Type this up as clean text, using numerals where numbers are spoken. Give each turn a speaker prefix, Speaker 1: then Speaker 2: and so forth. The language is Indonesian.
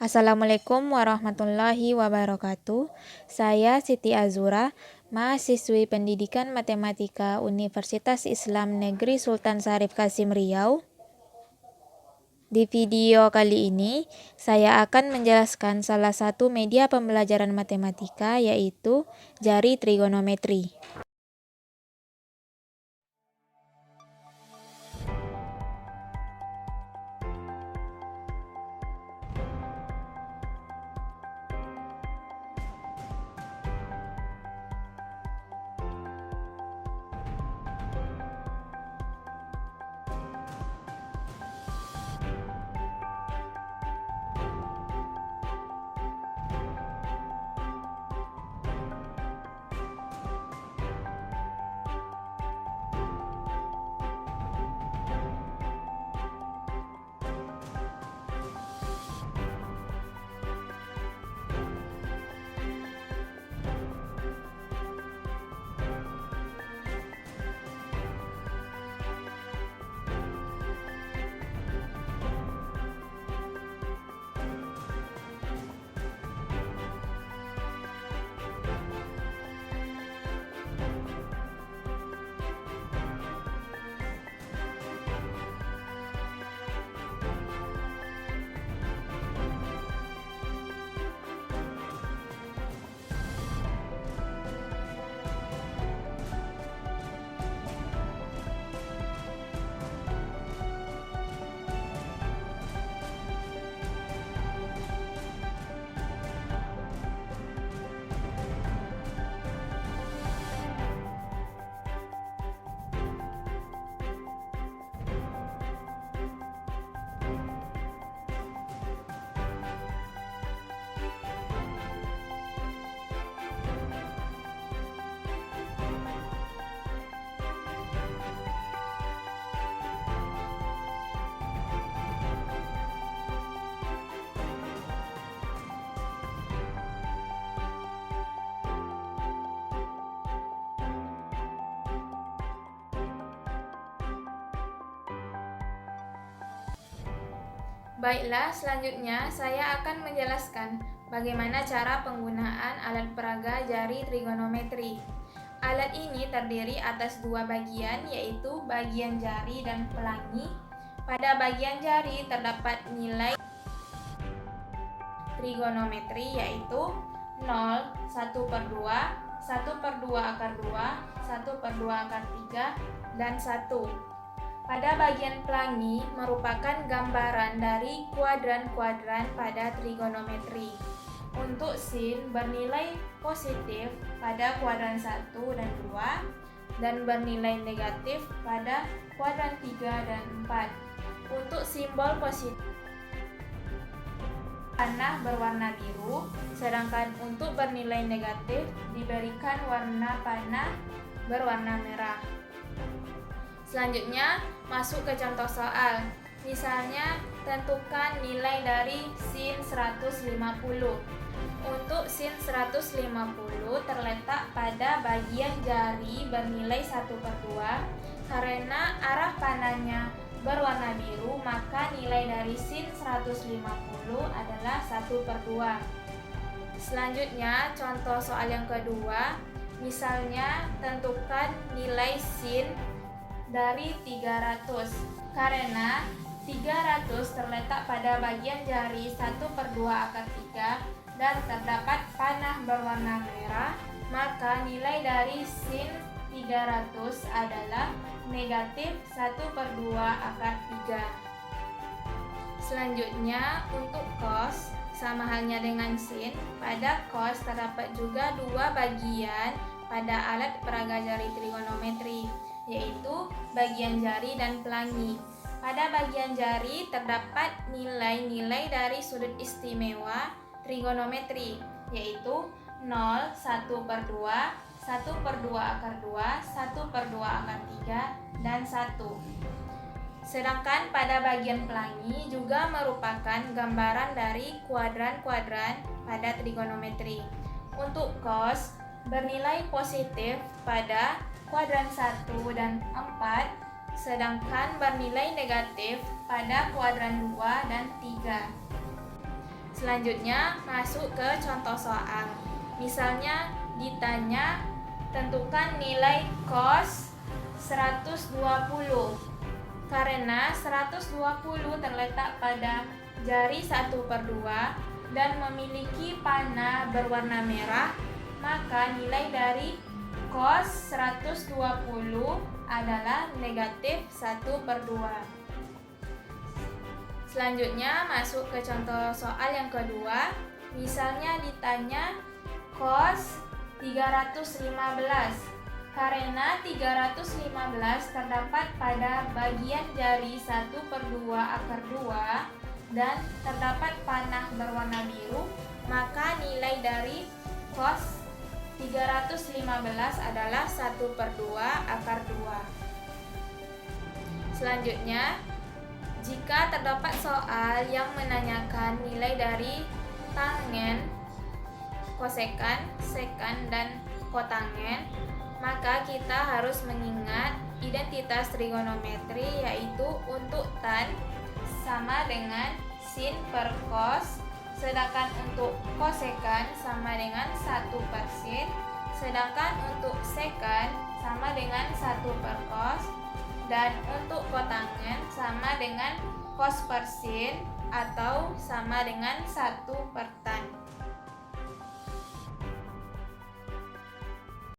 Speaker 1: Assalamualaikum warahmatullahi wabarakatuh. Saya Siti Azura, mahasiswi Pendidikan Matematika Universitas Islam Negeri Sultan Syarif Kasim Riau. Di video kali ini, saya akan menjelaskan salah satu media pembelajaran matematika, yaitu jari trigonometri. Baiklah, selanjutnya saya akan menjelaskan bagaimana cara penggunaan alat peraga jari trigonometri. Alat ini terdiri atas dua bagian, yaitu bagian jari dan pelangi. Pada bagian jari terdapat nilai trigonometri, yaitu 0, 1/2, 1/2 akar 2, 1/2 akar 3, dan 1. Pada bagian pelangi merupakan gambaran dari kuadran-kuadran pada trigonometri. Untuk sin bernilai positif pada kuadran 1 dan 2 dan bernilai negatif pada kuadran 3 dan 4. Untuk simbol positif, panah berwarna biru, sedangkan untuk bernilai negatif diberikan warna panah berwarna merah. Selanjutnya, masuk ke contoh soal. Misalnya, tentukan nilai dari sin 150. Untuk sin 150 terletak pada bagian jari bernilai 1/2. Karena arah panahnya berwarna biru, maka nilai dari sin 150 adalah 1/2. Selanjutnya, contoh soal yang kedua. Misalnya, tentukan nilai sin dari 300. Karena 300 terletak pada bagian jari 1/2 akar 3 dan terdapat panah berwarna merah, maka nilai dari sin 300 adalah negatif 1/2 akar 3. Selanjutnya, untuk cos, sama halnya dengan sin, pada cos terdapat juga dua bagian pada alat peraga jari trigonometri, yaitu bagian jari dan pelangi. Pada bagian jari terdapat nilai-nilai dari sudut istimewa trigonometri, yaitu 0, 1/2, 1/2 akar 2, 1/2 akar 3, dan 1. Sedangkan pada bagian pelangi juga merupakan gambaran dari kuadran-kuadran pada trigonometri. Untuk cos bernilai positif pada kuadran 1 dan 4, sedangkan bernilai negatif pada kuadran 2 dan 3. Selanjutnya masuk ke contoh soal. Misalnya ditanya tentukan nilai cos 120. Karena 120 terletak pada jari 1/2 dan memiliki panah berwarna merah, maka nilai dari cos 120 adalah negatif 1/2. Selanjutnya masuk ke contoh soal yang kedua. Misalnya ditanya cos 315. Karena 315 terdapat pada bagian jari 1/2 dan terdapat panah berwarna biru, maka nilai dari cos 315 adalah 1/2. Selanjutnya, jika terdapat soal yang menanyakan nilai dari tangen, kosekan, sekan, dan kotangen, maka kita harus mengingat identitas trigonometri, yaitu untuk tan sama dengan sin per cos, sedangkan untuk kosekan sama dengan 1/sin, sedangkan untuk sekan sama dengan 1/cos, dan untuk kotangen sama dengan cos per sin atau sama dengan 1/tan.